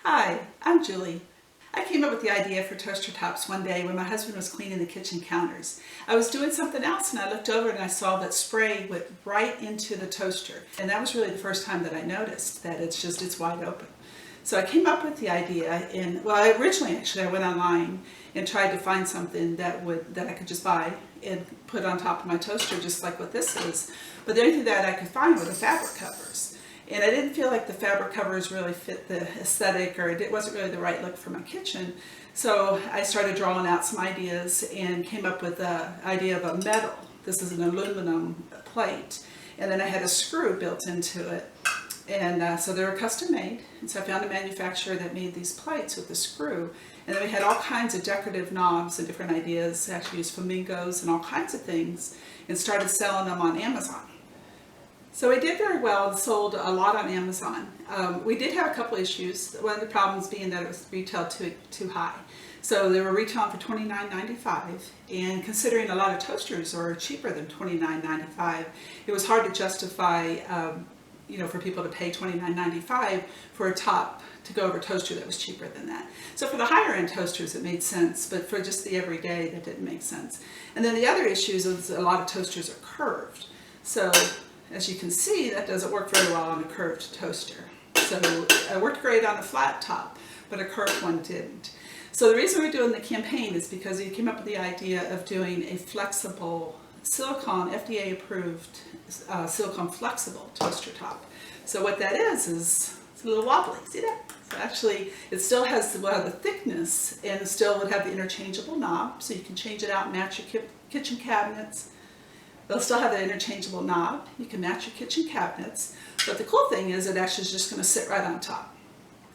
Hi, I'm Julie. I came up with the idea for toaster tops one day when my husband was cleaning the kitchen counters. I was doing something else and I looked over and I saw that spray went right into the toaster. And that was really the first time that I noticed that it's wide open. So I came up with the idea and, well, originally I went online and tried to find something that I could just buy and put on top of my toaster, just like what this is. But the only thing that I could find were the fabric covers. And I didn't feel like the fabric covers really fit the aesthetic, or it wasn't really the right look for my kitchen. So I started drawing out some ideas and came up with the idea of a metal. This is an aluminum plate. And then I had a screw built into it. And so they were custom made. And so I found a manufacturer that made these plates with the screw. And then we had all kinds of decorative knobs and different ideas. I actually used flamingos and all kinds of things and started selling them on Amazon. So we did very well and sold a lot on Amazon. We did have a couple issues. One of the problems being that it was retailed too high. So they were retailing for $29.95, and considering a lot of toasters are cheaper than $29.95, it was hard to justify for people to pay $29.95 for a top to go over toaster that was cheaper than that. So for the higher end toasters it made sense, but for just the everyday that didn't make sense. And then the other issues is a lot of toasters are curved. So as you can see, that doesn't work very well on a curved toaster. So it worked great on a flat top, but a curved one didn't. So the reason we're doing the campaign is because we came up with the idea of doing a flexible silicone, FDA approved silicone flexible toaster top. So what that is it's a little wobbly, see that? So actually it still has the thickness and it still would have the interchangeable knob, so you can change it out and match your kitchen cabinets. They'll still have the interchangeable knob. You can match your kitchen cabinets. But the cool thing is it actually is just going to sit right on top.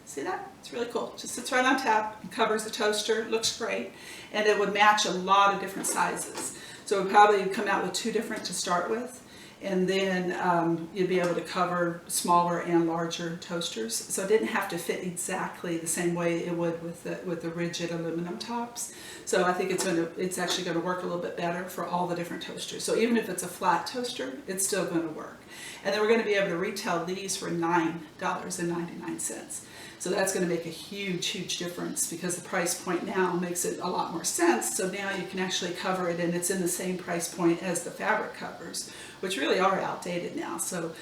See that? It's really cool. Just sits right on top and covers the toaster. It looks great. And it would match a lot of different sizes. So it would probably come out with 2 different to start with. And then you'd be able to cover smaller and larger toasters. So it didn't have to fit exactly the same way it would with the rigid aluminum tops. So I think it's actually going to work a little bit better for all the different toasters. So even if it's a flat toaster, it's still going to work. And then we're going to be able to retail these for $9.99. So that's going to make a huge difference because the price point now makes it a lot more sense. So now you can actually cover it and it's in the same price point as the fabric covers, which really are outdated now. So,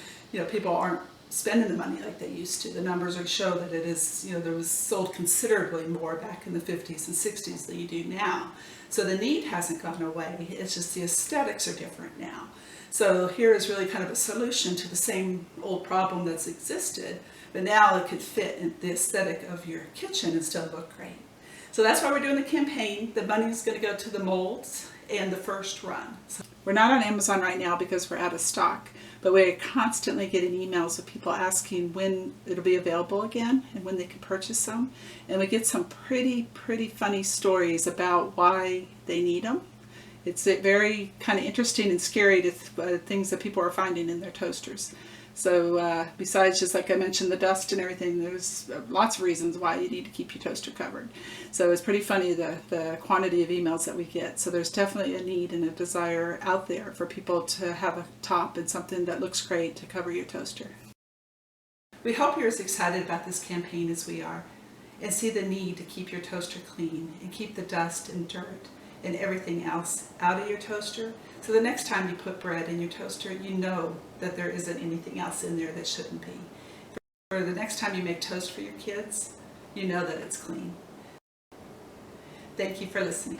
people aren't spending the money like they used to. The numbers show that it is, there was sold considerably more back in the 50s and 60s than you do now. So the need hasn't gone away. It's just the aesthetics are different now. So here is really kind of a solution to the same old problem that's existed, but now it could fit in the aesthetic of your kitchen and still look great. So that's why we're doing the campaign. The money is going to go to the molds and the first run. So we're not on Amazon right now because we're out of stock, but we're constantly getting emails of people asking when it'll be available again and when they can purchase them. And we get some pretty funny stories about why they need them. It's very kind of interesting and scary to things that people are finding in their toasters. So besides just like I mentioned, the dust and everything, there's lots of reasons why you need to keep your toaster covered. So it's pretty funny the quantity of emails that we get. So there's definitely a need and a desire out there for people to have a top and something that looks great to cover your toaster. We hope you're as excited about this campaign as we are and see the need to keep your toaster clean and keep the dust and dirt and everything else out of your toaster. So the next time you put bread in your toaster, you know that there isn't anything else in there that shouldn't be. For the next time you make toast for your kids, you know that it's clean. Thank you for listening.